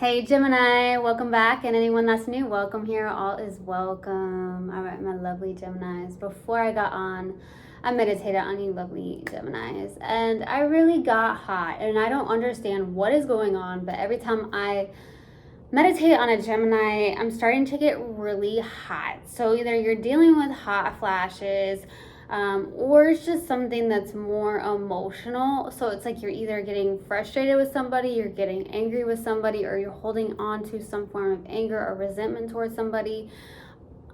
Hey Gemini, welcome back, and anyone that's new, welcome here. All is welcome. All right, my lovely Geminis. Before I got on, I meditated on you lovely Geminis, and I really got hot, and I don't understand what is going on, but every time I meditate on a Gemini, I'm starting to get really hot. So either you're dealing with hot flashes, or it's just something that's more emotional. So it's like you're either getting frustrated with somebody, you're getting angry with somebody, or you're holding on to some form of anger or resentment towards somebody.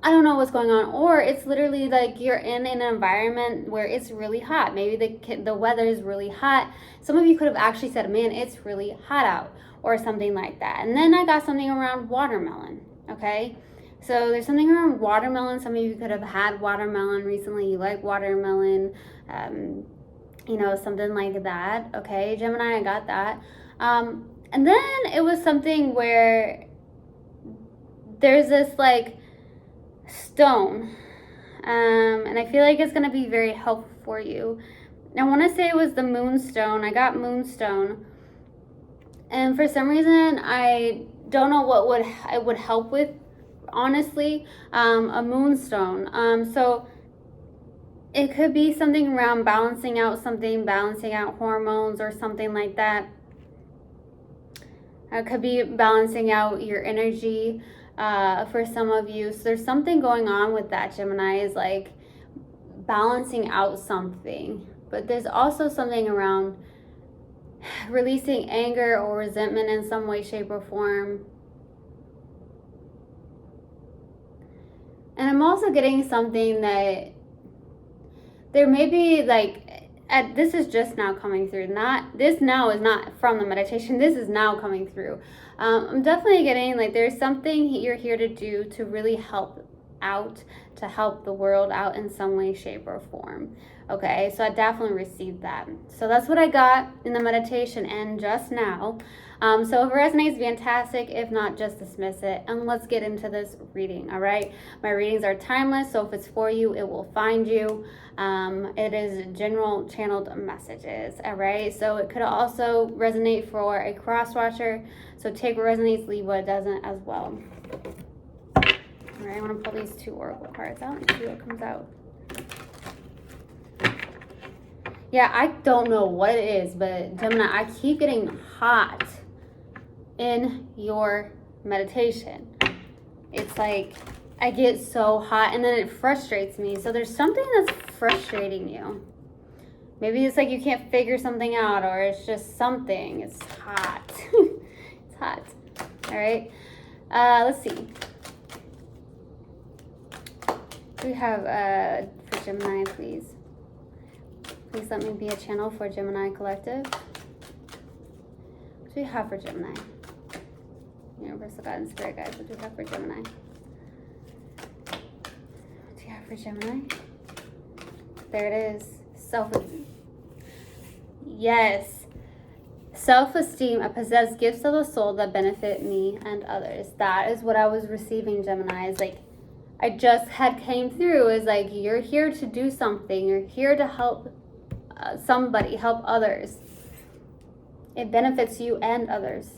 I don't know what's going on. Or it's literally like you're in an environment where it's really hot. Maybe the weather is really hot. Some of you could have actually said, man, it's really hot out, or something like that. And then I got something around watermelon, okay? So there's something around watermelon. Some of you could have had watermelon recently. You like watermelon, something like that. Okay, Gemini, I got that. And then it was something where there's this like stone. And I feel like it's going to be very helpful for you. I want to say it was the moonstone. I got moonstone. And for some reason, I don't know what it would help with, honestly, a moonstone. So it could be something around balancing out hormones or something like that. It could be balancing out your energy for some of you. So there's something going on with that, Gemini, is like balancing out something. But there's also something around releasing anger or resentment in some way, shape, or form. And I'm also getting something that there may be like, this is just now coming through. This now is not from the meditation. This is now coming through. I'm definitely getting like there's something you're here to do to really help out, to help the world out in some way, shape, or form. Okay, so I definitely received that. So that's what I got in the meditation and just now. So if it resonates, fantastic. If not, just dismiss it. And let's get into this reading, all right? My readings are timeless, so if it's for you, it will find you. It is general channeled messages, all right? So it could also resonate for a cross-watcher. So take what resonates, leave what doesn't as well. All right, I want to pull these two oracle cards out and see what comes out. Yeah, I don't know what it is, but Gemini, I keep getting hot in your meditation. It's like I get so hot and then it frustrates me. So there's something that's frustrating you. Maybe it's like you can't figure something out, or it's just something. It's hot. It's hot. All right. Let's see. We have for Gemini, please. Please let me be a channel for Gemini Collective. What do we have for Gemini? Universal God and Spirit Guides, what do we have for Gemini? What do you have for Gemini? There it is. Yes. Self-esteem. I possess gifts of the soul that benefit me and others. That is what I was receiving, Gemini. It's like I just had came through. Is like you're here to do something. You're here to help somebody, help others. It benefits you and others,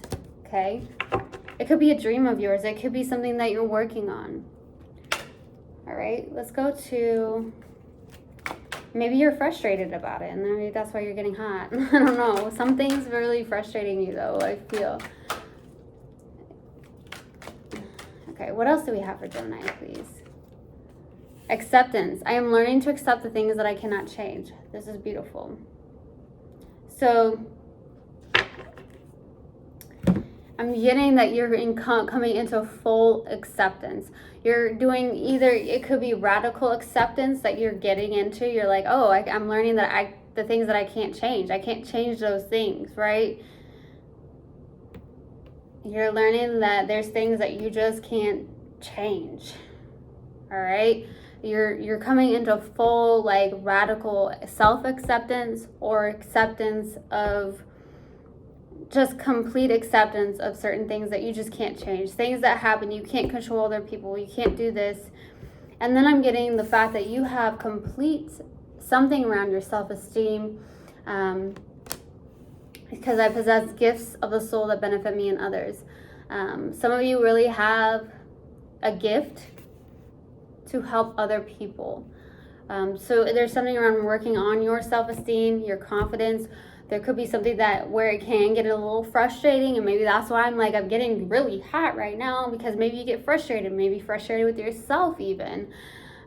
okay? It could be a dream of yours. It could be something that you're working on. All right, let's go to, maybe you're frustrated about it, and maybe that's why you're getting hot. I don't know. Something's really frustrating you, though, I feel. Okay, what else do we have for Gemini, please? Acceptance. I am learning to accept the things that I cannot change. This is beautiful. So I'm getting that you're coming into full acceptance. You're doing either, it could be radical acceptance that you're getting into. You're like, oh, I'm learning that the things that I can't change. I can't change those things, right? You're learning that there's things that you just can't change. All right? You're coming into full like radical self-acceptance, or acceptance of just complete acceptance of certain things that you just can't change. Things that happen, you can't control other people, you can't do this. And then I'm getting the fact that you have complete something around your self-esteem, because I possess gifts of the soul that benefit me and others. Some of you really have a gift to help other people. So there's something around working on your self-esteem, your confidence. There could be something that where it can get a little frustrating, and maybe that's why I'm getting really hot right now, because maybe you get frustrated, maybe frustrated with yourself even.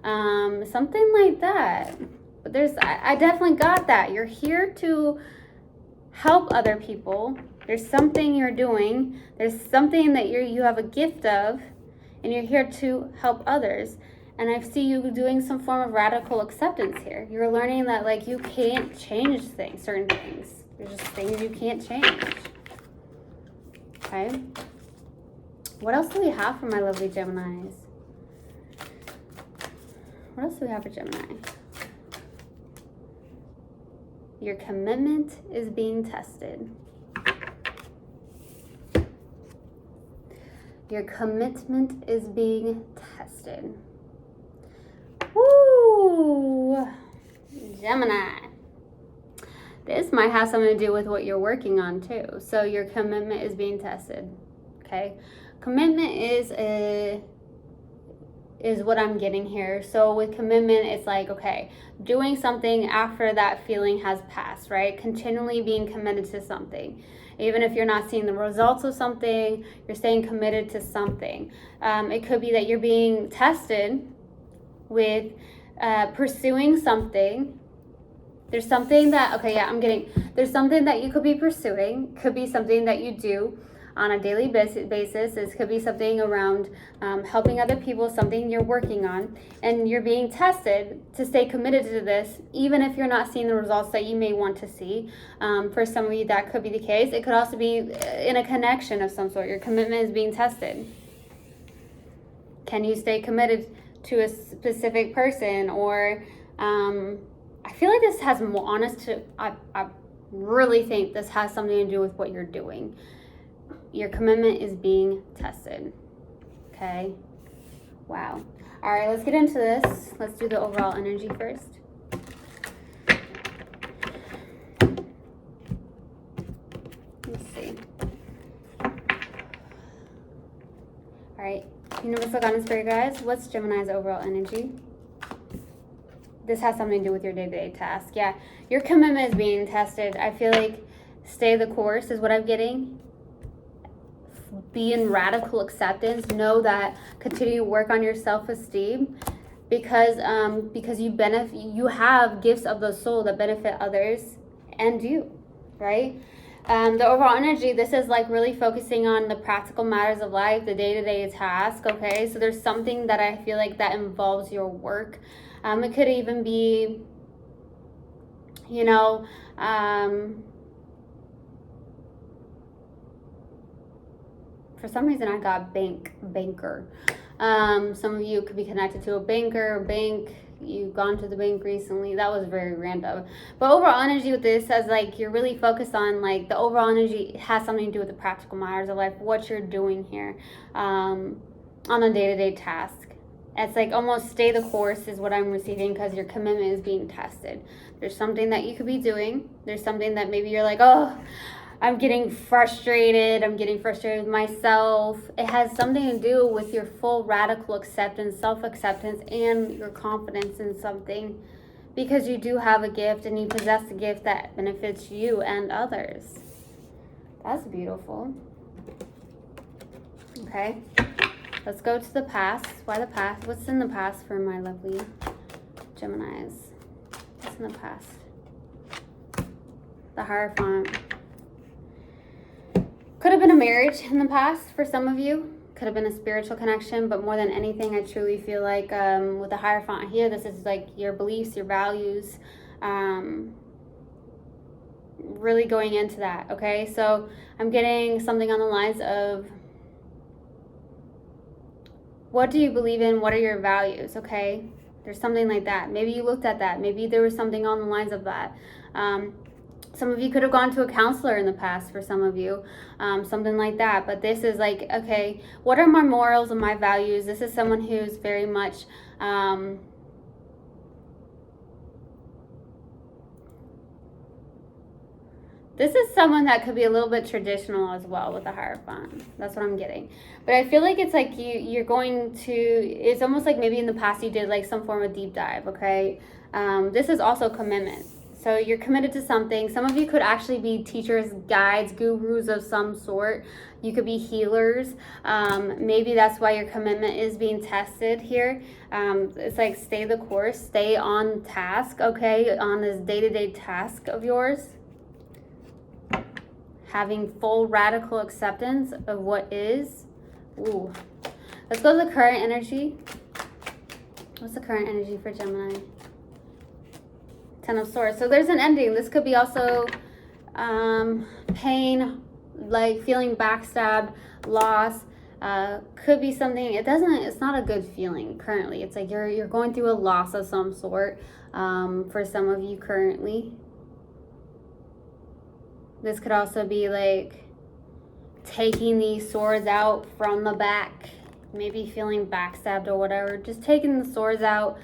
Something like that. But I definitely got that. You're here to help other people. There's something you're doing. There's something that you have a gift of, and you're here to help others. And I see you doing some form of radical acceptance here. You're learning that like you can't change things, certain things. There's just things you can't change. Okay. What else do we have for my lovely Geminis? What else do we have for Gemini? Your commitment is being tested. Your commitment is being tested. Woo! Gemini. This might have something to do with what you're working on too. So your commitment is being tested. Okay? Commitment is what I'm getting here. So with commitment, it's like, okay, doing something after that feeling has passed, right? Continually being committed to something. Even if you're not seeing the results of something, you're staying committed to something. It could be that you're being tested with pursuing something. There's something that, there's something that you could be pursuing. Could be something that you do on a daily basis. This could be something around helping other people, something you're working on, and you're being tested to stay committed to this, even if you're not seeing the results that you may want to see. For some of you, that could be the case. It could also be in a connection of some sort. Your commitment is being tested. Can you stay committed to a specific person? Or I feel like this has more I really think this has something to do with what you're doing. Your commitment is being tested. Okay. Wow. All right, let's get into this. Let's do the overall energy first. Let's see. All right. Universal Guidance Spirit Guides, what's Gemini's overall energy? This has something to do with your day-to-day task. Yeah, your commitment is being tested. I feel like stay the course is what I'm getting. Be in radical acceptance. Know that continue to work on your self-esteem because you have gifts of the soul that benefit others and you, right? The overall energy, this is like really focusing on the practical matters of life, the day-to-day task, okay? So there's something that I feel like that involves your work. It could even be, for some reason I got banker. Some of you could be connected to a bank. You've gone to the bank recently. That was very random. But overall energy with this says like you're really focused on like the overall energy has something to do with the practical matters of life, what you're doing here on a day-to-day task. It's like almost stay the course is what I'm receiving because your commitment is being tested. There's something that you could be doing. There's something that maybe you're like, oh, I'm getting frustrated with myself. It has something to do with your full radical acceptance, self-acceptance, and your confidence in something. Because you do have a gift and you possess a gift that benefits you and others. That's beautiful. Okay. Let's go to the past. Why the past? What's in the past for my lovely Geminis? What's in the past? The Hierophant. Could have been a marriage in the past for some of you. Could have been a spiritual connection, but more than anything, I truly feel like with the Hierophant here, this is like your beliefs, your values, really going into that, okay? So I'm getting something on the lines of, what do you believe in? What are your values, okay? There's something like that. Maybe you looked at that. Maybe there was something on the lines of that. Some of you could have gone to a counselor in the past for some of you, something like that. But this is like, okay, what are my morals and my values? This is someone who's very much, This is someone that could be a little bit traditional as well with the Hierophant. That's what I'm getting. But I feel like it's like you're going to, it's almost like maybe in the past you did like some form of deep dive, okay? This is also commitment. So you're committed to something. Some of you could actually be teachers, guides, gurus of some sort. You could be healers. Maybe that's why your commitment is being tested here. It's like stay the course, stay on task, okay? On this day-to-day task of yours. Having full radical acceptance of what is. Ooh. Let's go to the current energy. What's the current energy for Gemini? Ten of Swords. So there's an ending. This could be also pain, like feeling backstabbed, loss. Could be something. It's not a good feeling currently. It's like you're going through a loss of some sort for some of you currently. This could also be like taking these swords out from the back, maybe feeling backstabbed or whatever. Just taking the swords out.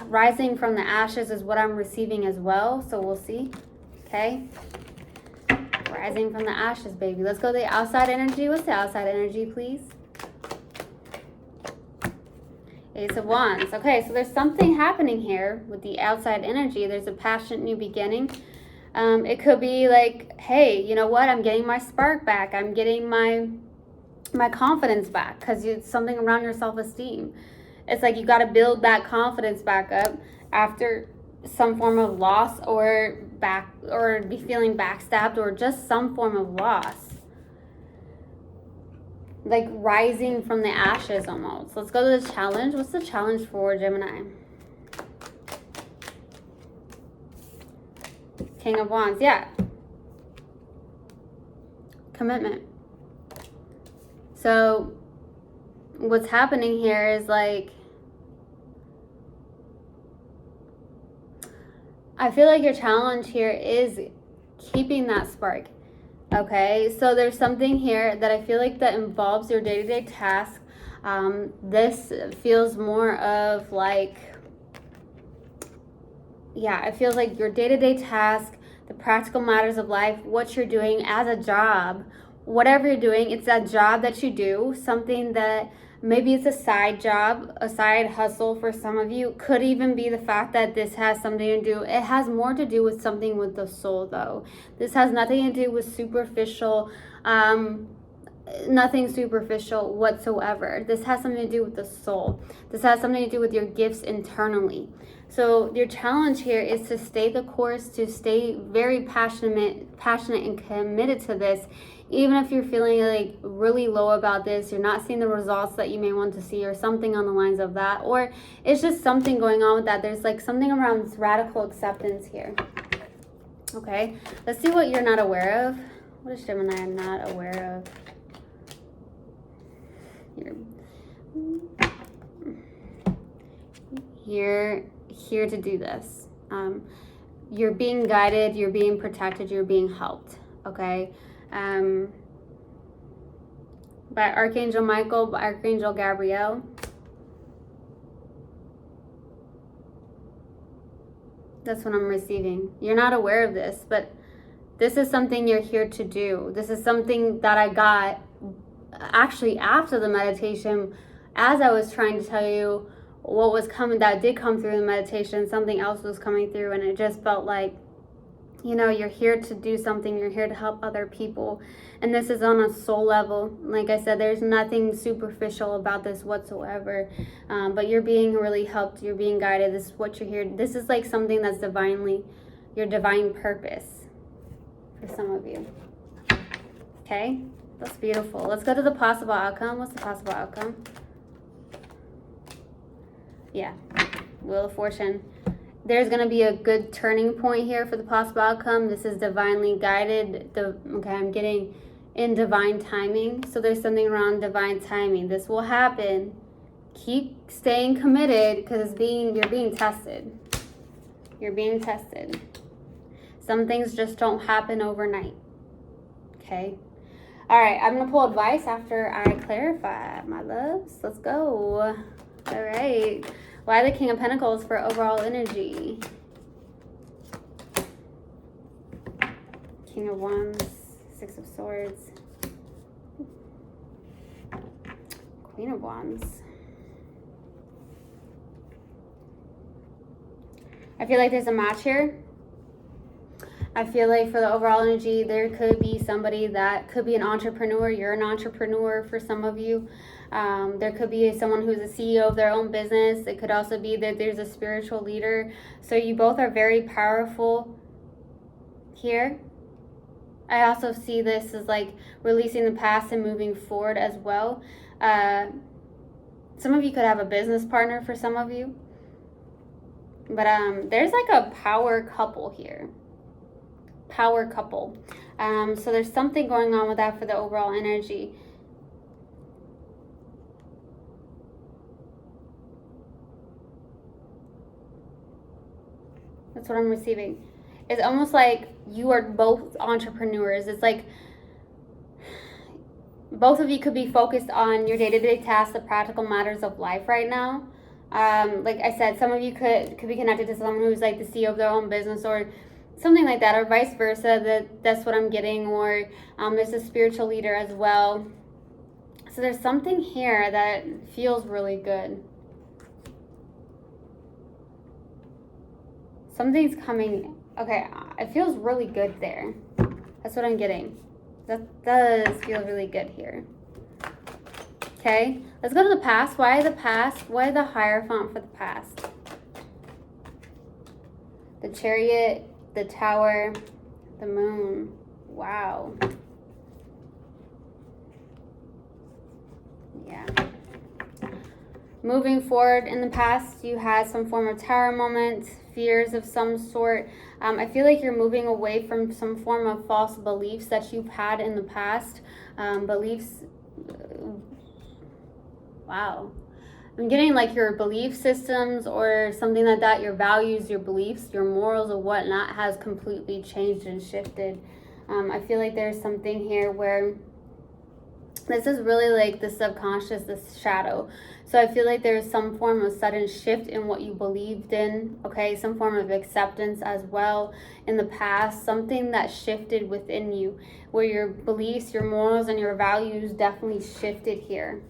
Rising from the ashes is what I'm receiving as well. So we'll see. Okay. Rising from the ashes, baby. Let's go to the outside energy. What's the outside energy, please? Ace of Wands. Okay, so there's something happening here with the outside energy. There's a passionate new beginning. It could be like, hey, you know what? I'm getting my spark back. I'm getting my confidence back, because it's something around your self-esteem. It's like you got to build that confidence back up after some form of loss or be feeling backstabbed or just some form of loss. Like rising from the ashes almost. Let's go to the challenge. What's the challenge for Gemini? King of Wands. Yeah. Commitment. So what's happening here is like, I feel like your challenge here is keeping that spark. Okay, so there's something here that I feel like that involves your day-to-day task. This feels more of like, yeah, it feels like your day-to-day task, the practical matters of life, what you're doing as a job, whatever you're doing, it's a job that you do, something that maybe it's a side job, a side hustle for some of you. Could even be the fact that this has something to do, it has more to do with something with the soul though. This has nothing to do with superficial, nothing superficial whatsoever. This has something to do with the soul. This has something to do with your gifts internally. So your challenge here is to stay the course, to stay very passionate and committed to this. Even if you're feeling like really low about this, you're not seeing the results that you may want to see or something on the lines of that, or it's just something going on with that. There's like something around this radical acceptance here. Okay, let's see what you're not aware of. What is Gemini not aware of? You're here to do this. You're being guided, you're being protected, you're being helped. Okay. By Archangel Michael, by Archangel Gabriel. That's what I'm receiving. You're not aware of this, but this is something you're here to do. This is something that I got actually after the meditation, as I was trying to tell you what was coming, that did come through the meditation. Something else was coming through, and it just felt like, you know, you're here to do something. You're here to help other people. And this is on a soul level. Like I said, there's nothing superficial about this whatsoever. But you're being really helped. You're being guided. This is what you're here. This is like something that's divinely, your divine purpose for some of you. Okay? That's beautiful. Let's go to the possible outcome. What's the possible outcome? Yeah. Wheel of Fortune. There's going to be a good turning point here for the possible outcome. This is divinely guided. Okay, I'm getting in divine timing. So there's something around divine timing. This will happen. Keep staying committed, because you're being tested. You're being tested. Some things just don't happen overnight. Okay? All right, I'm going to pull advice after I clarify, my loves. Let's go. All right. Why the King of Pentacles for overall energy? King of Wands, Six of Swords, Queen of Wands. I feel like there's a match here. I feel like for the overall energy, there could be somebody that could be an entrepreneur. You're an entrepreneur for some of you. There could be someone who's a CEO of their own business. It could also be that there's a spiritual leader. So you both are very powerful here. I also see this as like releasing the past and moving forward as well. Some of you could have a business partner for some of you. But there's like a power couple here. Power couple. So there's something going on with that for the overall energy. That's what I'm receiving. It's almost like you are both entrepreneurs. It's like both of you could be focused on your day-to-day tasks, the practical matters of life right now. Like I said, some of you could be connected to someone who's like the CEO of their own business or something like that, or vice versa. That's what I'm getting. Or there's a spiritual leader as well. So there's something here that feels really good. Something's coming. Okay, it feels really good there. That's what I'm getting. That does feel really good here. Okay, let's go to the past. Why the past? Why the Hierophant for the past? The Chariot, the Tower, the Moon. Wow. Yeah. Moving forward in the past, you had some form of tower moment, fears of some sort. I feel like you're moving away from some form of false beliefs that you've had in the past. Beliefs. Wow. I'm getting like your belief systems or something like that, your values, your beliefs, your morals or whatnot has completely changed and shifted. I feel like there's something here where this is really like the subconscious, this shadow. So I feel like there's some form of sudden shift in what you believed in, okay? Some form of acceptance as well in the past, something that shifted within you, where your beliefs, your morals, and your values definitely shifted here.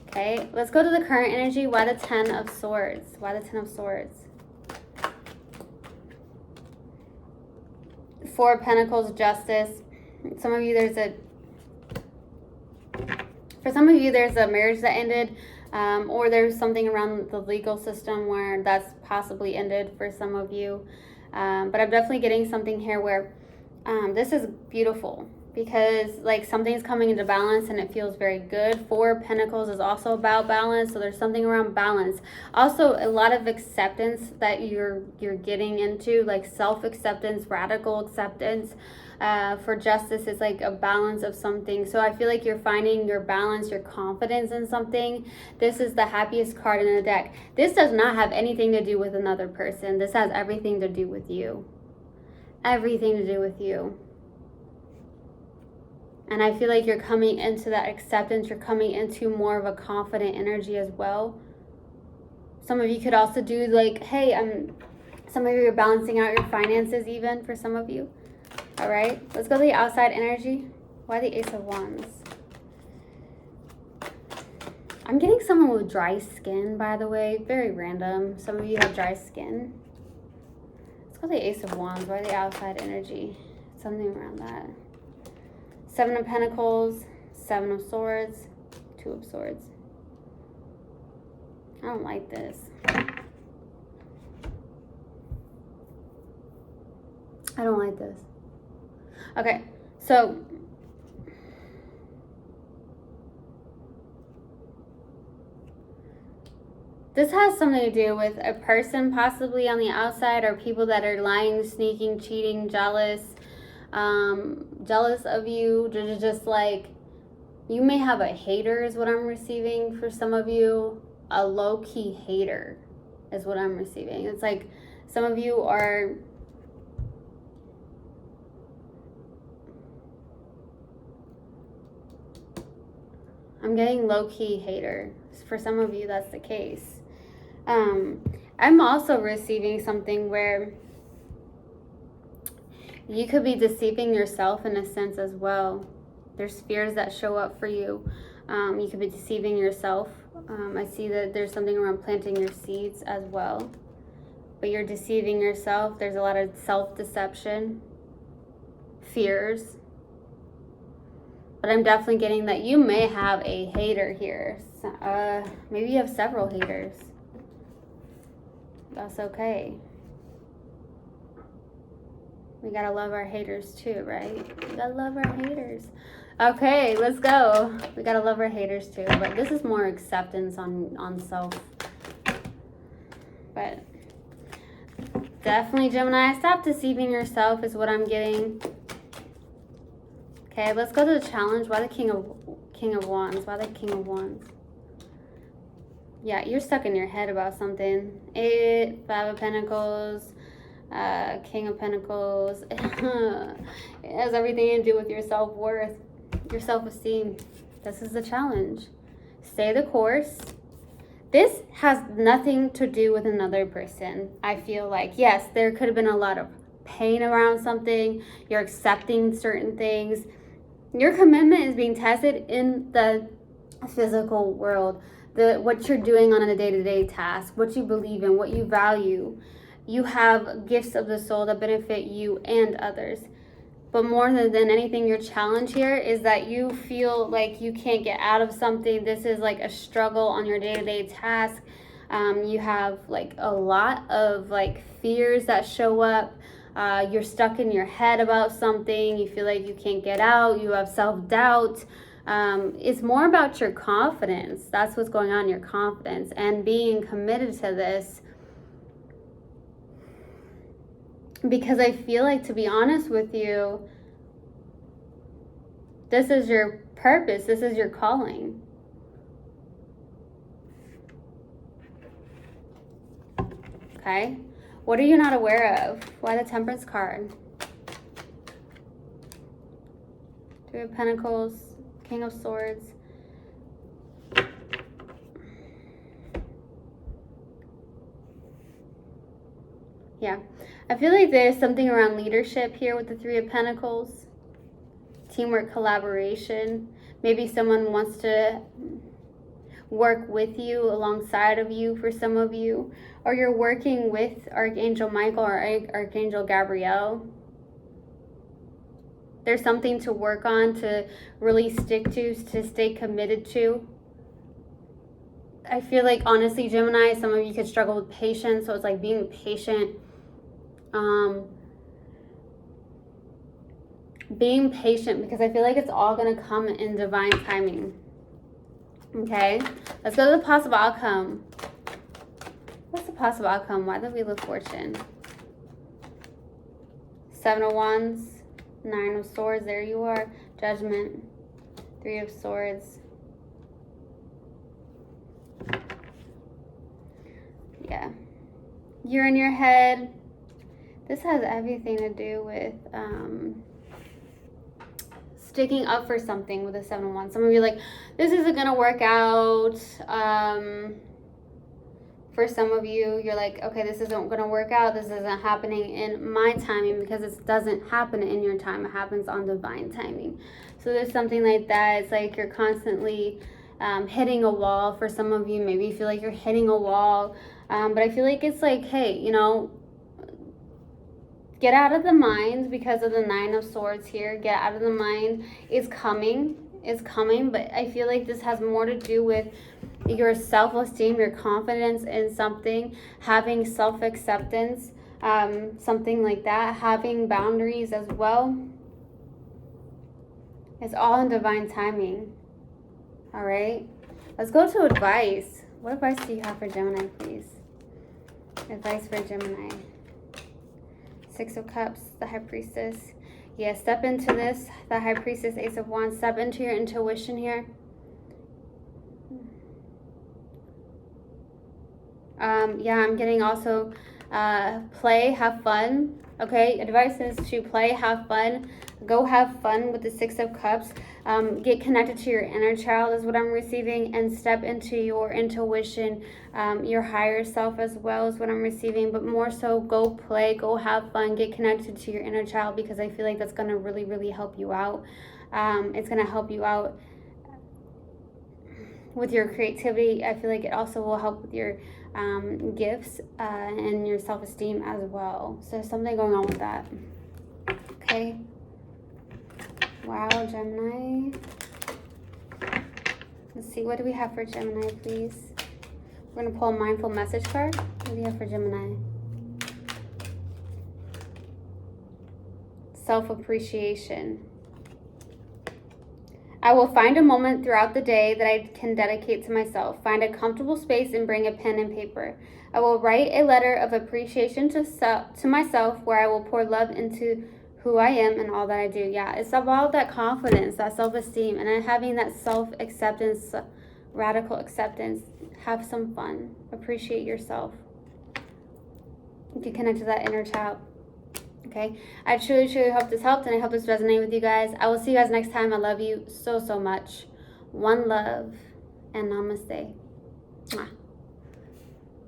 Okay, let's go to the current energy. Why the Ten of Swords? Why the Ten of Swords? Four of Pentacles, Justice. Some of you, for some of you, there's a marriage that ended, or there's something around the legal system where that's possibly ended for some of you. But I'm definitely getting something here where this is beautiful because like something's coming into balance and it feels very good. Four of Pentacles is also about balance, so there's something around balance. Also, a lot of acceptance that you're getting into, like self-acceptance, radical acceptance. For Justice, it's like a balance of something. So I feel like you're finding your balance, your confidence in something. This is the happiest card in the deck. This does not have anything to do with another person. This has everything to do with you. Everything to do with you. And I feel like you're coming into that acceptance. You're coming into more of a confident energy as well. Some of you could also do like, hey, some of you are balancing out your finances even for some of you. All right, let's go to the outside energy. Why the Ace of Wands? I'm getting someone with dry skin, by the way. Very random. Some of you have dry skin. Let's go to the Ace of Wands. Why the outside energy? Something around that. Seven of Pentacles, Seven of Swords, Two of Swords. I don't like this. I don't like this. Okay, so this has something to do with a person possibly on the outside or people that are lying, sneaking, cheating, jealous of you. Just like you may have a hater is what I'm receiving for some of you. A low-key hater is what I'm receiving. It's like some of you are I'm getting low-key hater. For some of you, that's the case. I'm also receiving something where you could be deceiving yourself in a sense as well. There's fears that show up for you. You could be deceiving yourself. I see that there's something around planting your seeds as well. But you're deceiving yourself. There's a lot of self-deception, fears. But I'm definitely getting that you may have a hater here. Maybe you have several haters. That's okay. We gotta love our haters too, right? We gotta love our haters. Okay, let's go. We gotta love our haters too. But this is more acceptance on self. But definitely, Gemini, stop deceiving yourself is what I'm getting. Okay, let's go to the challenge. Why the King of Wands? Why the King of Wands? Yeah, you're stuck in your head about something. 5 of Pentacles, King of Pentacles. It has everything to do with your self-worth, your self-esteem. This is the challenge. Stay the course. This has nothing to do with another person. I feel like, yes, there could have been a lot of pain around something. You're accepting certain things. Your commitment is being tested in the physical world. What you're doing on a day-to-day task, what you believe in, what you value. You have gifts of the soul that benefit you and others. But more than anything, your challenge here is that you feel like you can't get out of something. This is like a struggle on your day-to-day task. You have like a lot of like fears that show up. You're stuck in your head about something. You feel like you can't get out. You have self-doubt. It's more about your confidence. That's what's going on, your confidence and being committed to this. Because I feel like, to be honest with you, this is your purpose. This is your calling. Okay? What are you not aware of? Why the Temperance card? 3 of Pentacles, King of Swords. Yeah. I feel like there's something around leadership here with the 3 of Pentacles. Teamwork, collaboration. Maybe someone wants to work with you, alongside of you for some of you. Or you're working with Archangel Michael or Archangel Gabriel. There's something to work on, to really stick to stay committed to. I feel like, honestly, Gemini, some of you could struggle with patience. So it's like being patient. Being patient, because I feel like it's all going to come in divine timing. Okay, let's go to the possible outcome. What's the possible outcome? Why the Wheel of Fortune? 7 of Wands, 9 of Swords, there you are. Judgment, 3 of Swords. Yeah, you're in your head. This has everything to do with sticking up for something with a 7 of Wands. Some of you are like, this isn't going to work out. For some of you, you're like, okay, this isn't going to work out. This isn't happening in my timing, because it doesn't happen in your time. It happens on divine timing. So there's something like that. It's like you're constantly hitting a wall. For some of you, maybe you feel like you're hitting a wall. But I feel like it's like, hey, you know, get out of the mind, because of the 9 of Swords here. Get out of the mind. It's coming. It's coming. But I feel like this has more to do with your self-esteem, your confidence in something, having self-acceptance, something like that, having boundaries as well. It's all in divine timing. All right. Let's go to advice. What advice do you have for Gemini, please? Advice for Gemini. 6 of Cups, the High Priestess. Yeah, step into this. The High Priestess, Ace of Wands. Step into your intuition here. Yeah, I'm getting also Play, have fun. Okay, advice is to play, have fun. Go have fun with the Six of Cups. Get connected to your inner child is what I'm receiving, and step into your intuition, your higher self as well is what I'm receiving. But more so, go play, go have fun, get connected to your inner child, because I feel like that's going to really, really help you out. It's going to help you out with your creativity. I feel like it also will help with your gifts and your self-esteem as well. So there's something going on with that. Okay. Wow, Gemini. Let's see, what do we have for Gemini, please? We're going to pull a mindful message card. What do we have for Gemini? Self-appreciation. I will find a moment throughout the day that I can dedicate to myself. Find a comfortable space and bring a pen and paper. I will write a letter of appreciation to myself, where I will pour love into who I am and all that I do. Yeah, it's about that confidence, that self-esteem, and then having that self-acceptance, radical acceptance. Have some fun. Appreciate yourself. Get connected to that inner child. Okay, I truly, truly hope this helped, and I hope this resonated with you guys. I will see you guys next time. I love you so, so much. One love, and namaste. Mwah.